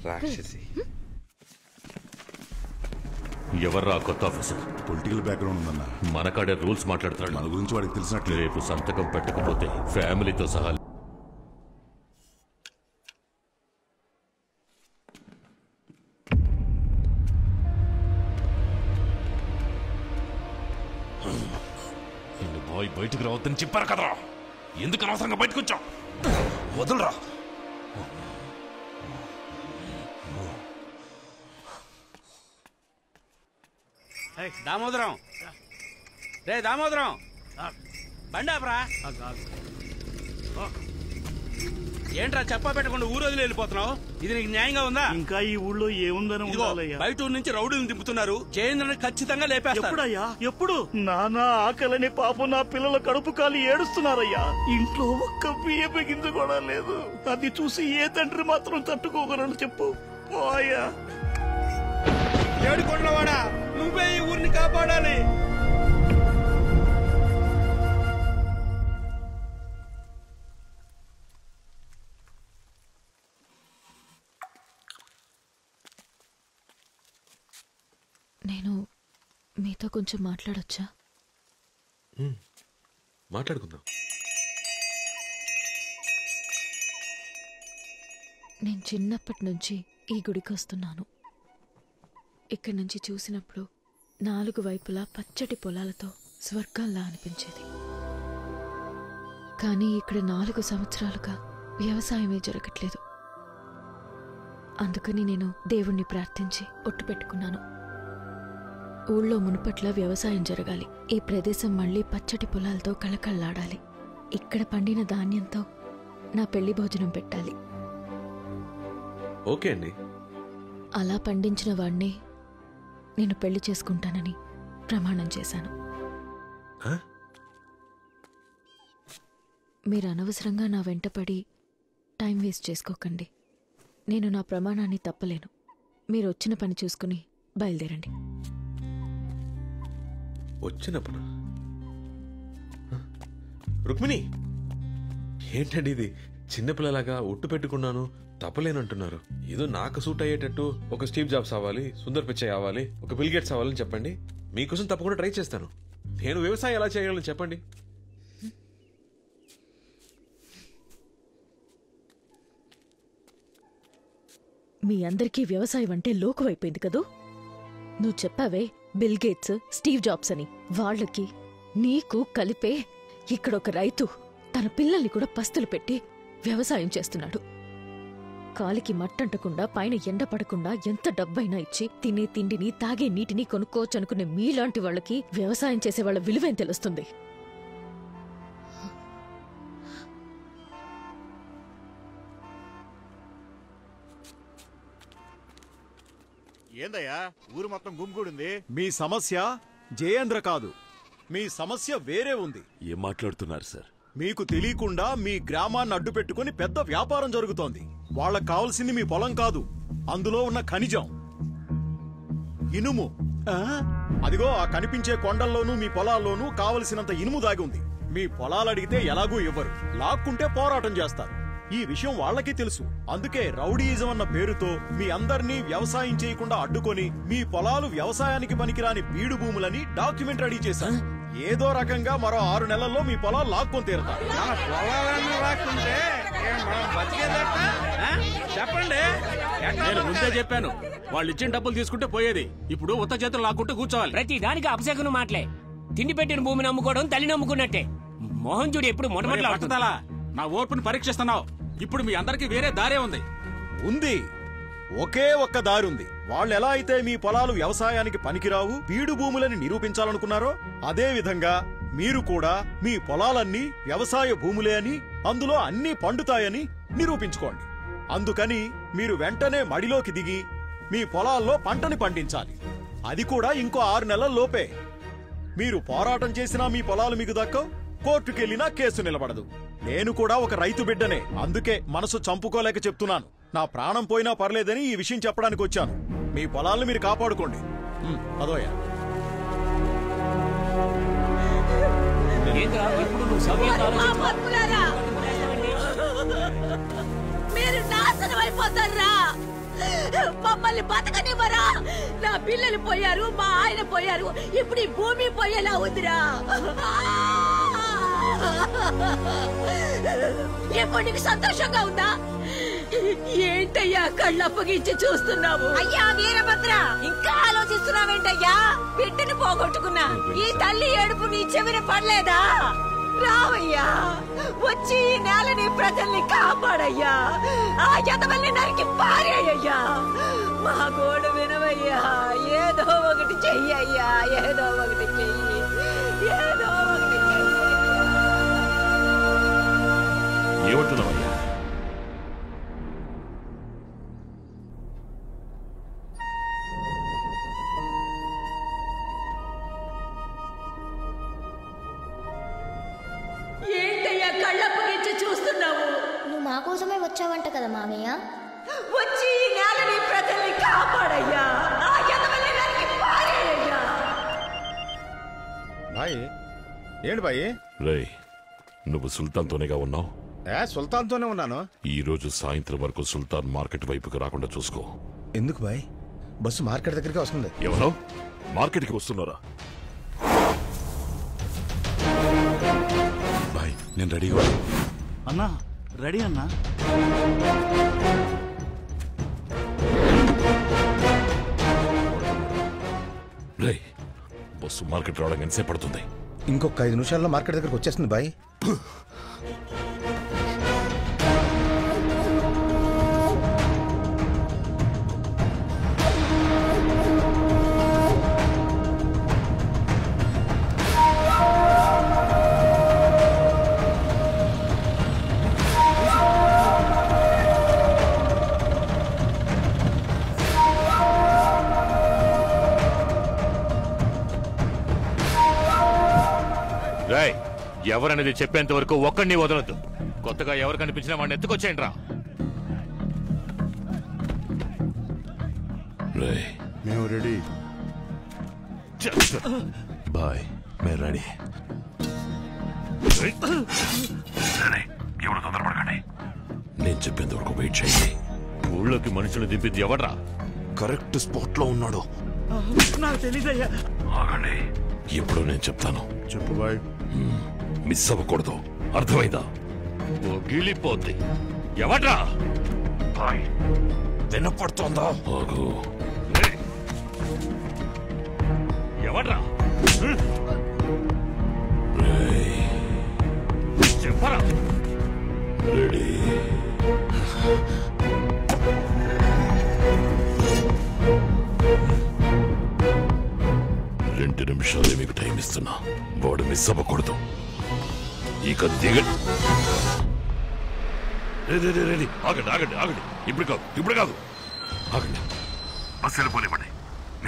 రాక్షసి. ఎవర్రా కొత్త ఆఫీసర్? పొలిటికల్ బ్యాక్గ్రౌండ్ ఉందన్న. మనకాడే రూల్స్ మాట్లాడుతున్నాడు. మన గురించి వాడికి తెలిసినట్లు. రేపు సంతకం పెట్టకపోతే ఫ్యామిలీతో సహా బాయ్ బయటకు రావద్దని చెప్పారు కదరా, ఎందుకు అనవసరంగా బయటకు వచ్చావు? వదలరా. దామోదరం, రే దామోదరం, బండాపరా. ఏంట్రా చెప్పా పెట్టకుండా ఊరు వదిలి వెళ్ళిపోతున్నావు? ఇది నీకు న్యాయంగా ఉందా? ఇంకా ఈ ఊళ్ళో ఏముందని బయట ఊరు నుంచి రౌడీని దింపుతున్నారు. జయేంద్రని ఖచ్చితంగా లేపేస్తారు. ఎప్పుడు? నానా ఆకలని పాపం నా పిల్లల కడుపు కాలి ఏడుస్తున్నారయ్యా. ఇంట్లో ఒక్క బియ్యం గింజ కూడా లేదు. అది చూసి ఏ తండ్రి మాత్రం తట్టుకోగలరు చెప్పు? అయ్యా ఏడుకొండలవాడా, నువ్వే ఈ ఊరిని కాపాడాలి. నేను మీతో కొంచెం మాట్లాడొచ్చా? మాట్లాడుకుందాం. నేను చిన్నప్పటి నుంచి ఈ గుడికి వస్తున్నాను. ఇక్కడి నుంచి చూసినప్పుడు 4 వైపులా పచ్చటి పొలాలతో స్వర్గంలా అనిపించేది. కానీ ఇక్కడ 4 సంవత్సరాలుగా వ్యవసాయమే జరగట్లేదు. అందుకని నేను దేవుణ్ణి ప్రార్థించి ఒట్టు పెట్టుకున్నాను. ఊళ్ళో మునుపట్ల వ్యవసాయం జరగాలి. ఈ ప్రదేశం మళ్లీ పచ్చటి పొలాలతో కళకళలాడాలి. ఇక్కడ పండిన ధాన్యంతో నా పెళ్లి భోజనం పెట్టాలి. ఓకే అండి. అలా పండించిన వాణ్ణి నేను పెళ్లి చేసుకుంటానని ప్రమాణం చేశాను. మీరు అనవసరంగా నా వెంటపడి టైం వేస్ట్ చేసుకోకండి. నేను నా ప్రమాణాన్ని తప్పలేను. మీరు వచ్చిన పని చూసుకుని బయలుదేరండి. వచ్చిన పని? రుక్మిణి, ఏంటండి ఇది? చిన్నపిల్లలాగా ఒట్టు పెట్టుకున్నాను తప్పలేనంటున్నారు. ఏదో నాకు సూట్ అయ్యేటట్టు ఒక స్టీవ్ జాబ్స్ అవ్వాలి, సుందర్ పిచ్చై అవ్వాలి, ఒక బిల్ గేట్స్ అవ్వాలని చెప్పండి. మీకోసం తప్పకుండా ట్రై చేస్తాను. నేను వ్యవసాయం ఎలా చేయగలను చెప్పండి. మీ అందరికీ వ్యవసాయం అంటే లోకువైపోయింది కదూ. నువ్వు చెప్పావే బిల్ గేట్స్, స్టీవ్ జాబ్స్ అని. వాళ్ళకి నీకు కలిపే ఇక్కడొక రైతు తన పిల్లల్ని కూడా పస్తులు పెట్టి వ్యవసాయం చేస్తున్నాడు. కాలికి మట్టంటకుండా పైన ఎండ పడకుండా ఎంత డబ్బైనా ఇచ్చి తినే తిండిని తాగే నీటిని కొనుక్కోవచ్చనుకునే మీలాంటి వాళ్ళకి వ్యవసాయం చేసే వాళ్ళ విలువేం తెలుస్తుంది? ఏందయ్యా ఊరు మొత్తం గుమ్మిగూడింది? మీ సమస్య జయేంద్ర కాదు, మీ సమస్య వేరే ఉంది. ఏం మాట్లాడుతున్నారు సార్? మీకు తెలియకుండా మీ గ్రామాన్ని అడ్డు పెట్టుకుని పెద్ద వ్యాపారం జరుగుతోంది. వాళ్ళకు కావాల్సింది మీ పొలం కాదు, అందులో ఉన్న ఖనిజం ఇనుము. అదిగో ఆ కనిపించే కొండల్లోనూ మీ పొలాల్లోనూ కావలసినంత ఇనుము దాగి ఉంది. మీ పొలాలు అడిగితే ఎలాగూ ఇవ్వరు, లాక్కుంటే పోరాటం చేస్తారు. ఈ విషయం వాళ్ళకి తెలుసు. అందుకే రౌడీయిజం అన్న పేరుతో మీ అందర్నీ వ్యవసాయం చేయకుండా అడ్డుకొని మీ పొలాలు వ్యవసాయానికి పనికిరాని బీడు భూములని డాక్యుమెంట్ రెడీ చేశారు. ఏదో రకంగా మరో 6 నెలల్లో మీ పొలాలు లాక్కొని తీరుతారు. చెప్పండి. నేను ముందే చెప్పాను, వాళ్ళు ఇచ్చిన డబ్బులు తీసుకుంటే పోయేది. ఇప్పుడు ఉత్త చేతులు లాక్కుంటూ కూర్చోవాలి. ప్రతి దానికి అపశకును మాటలే. తిండి పెట్టిన భూమిని అమ్ముకోవడం తల్లి నమ్ముకున్నట్టే. మోహన్ చూడు ఎప్పుడు మొట్టమొదటి నా ఓర్పుని పరీక్షిస్తున్నావు. ఇప్పుడు మీ అందరికి వేరే దారే ఉంది. ఒకే ఒక్క దారి ఉంది. వాళ్ళు ఎలా అయితే మీ పొలాలు వ్యవసాయానికి పనికిరావు, బీడు భూములని నిరూపించాలనుకున్నారో అదే విధంగా మీరు కూడా మీ పొలాలన్నీ వ్యవసాయ భూములే అని, అందులో అన్నీ పండుతాయని నిరూపించుకోండి. అందుకని మీరు వెంటనే మడిలోకి దిగి మీ పొలాల్లో పంటని పండించాలి. అది కూడా ఇంకో 6 నెలల్లోపే. మీరు పోరాటం చేసినా మీ పొలాలు మీకు దక్కవు, కోర్టుకెళ్లినా కేసు నిలబడదు. నేను కూడా ఒక రైతు బిడ్డనే, అందుకే మనసు చంపుకోలేక చెప్తున్నాను. నా ప్రాణం పోయినా పర్లేదని ఈ విషయం చెప్పడానికి వచ్చాను. మీ పొలాలను మీరు కాపాడుకోండి. అదోయా మీరు నాశనం అయిపోతారా? మమ్మల్ని బతకనివ్వరా? నా పిల్లలు పోయారు, మా ఆయన పోయారు, ఇప్పుడు ఈ భూమి పోయేలా ఉందిరా. ఇప్పుడు నీకు సంతోషంగా ఉందా? ఏంటయ్యా కళ్ళప్పగించి చూస్తున్నావు? అయ్యా వీరభద్ర, ఇంకా ఆలోచిస్తున్నావేంటయ్యా? బిడ్డను పోగొట్టుకున్నా ఈ తల్లి ఏడుపు నీ చెవిన పడలేదా? రావయ్యా, వచ్చి ఈ నేలని ప్రజల్ని కాపాడయ్యా. ఆ యదవల్ని నరికి పారేయ్యా. మా గోడు వినవయ్యా. ఏదో ఒకటి చెయ్యయ్యా, ఏదో ఒకటి చెయ్యి, ఏదో ఒకటి చెయ్యి. ఏమంటున్నావయ్యా? ఏంటయ్యా కళ్ళప్పగించి చూస్తున్నావు? నువ్వు మా కోసమే వచ్చావంట కదా మామయ్య. వచ్చి ఈ నేలని ప్రజల్ని కాపాడయ్యా. ఆ యదవల్ని నరికి పారేయ్యా. బాయ్ ఏంటి బాయ్? రేయ్, నువ్వు సుల్తాన్తోనేగా ఉన్నావు? సుల్తాన్తోనే ఉన్నాను. ఈ రోజు సాయంత్రం వరకు సుల్తాన్ మార్కెట్ వైపుకి రాకుండా చూసుకో. ఎందుకు బాయ్? బస్సు మార్కెట్ దగ్గరికి వస్తుంది. ఎవరో మార్కెట్కి వస్తున్నారా? బాయ్ నేను రెడీగా ఉన్నా. అన్నా రెడీ అన్నా. రేయ్, బస్సు మార్కెట్ రావడానికి ఎంతసేపు పడుతుంది? ఇంకొక 5 నిమిషాల్లో మార్కెట్ దగ్గరికి వచ్చేస్తుంది బాయ్. రేయ్, ఎవరనేది చెప్పేంత వరకు ఒక్కడిని వదలొద్దు. కొత్తగా ఎవరు కనిపించినా వాడిని ఎత్తుకొచ్చేయండి రా. రేయ్, మేము రెడీ బాయ్. మేము రెడీ. ఎవరు తొందరపడకండి. నేను చెప్పేంత వరకు వెయిట్ చేయండి. ఊళ్ళోకి మనుషులు దింపింది ఎవడ్రా? కరెక్ట్ స్పాట్ లో ఉన్నాడు. నాకు తెలీదయ్యా. ఆగండి, ఇప్పుడు నేను చెప్తాను. చెప్పు బాయ్. మిస్ అవ్వకూడదు, అర్థమైందా? ఓ గిలిపోద్ది. ఎవడ్రా? వినపడుతోందా? ఆగు. ఎవడ్రా? చెప్పరా? రెడీ. 2 నిమిషాలే మీకు టైం ఇస్తున్నా. వాడు మిస్ అవ్వకూడదు. ఇక దిగండి. రెడీ. ఆగండి. ఇప్పుడు కాదు. ఆగండి. బస్సు వెళ్ళిపోనివ్వండి.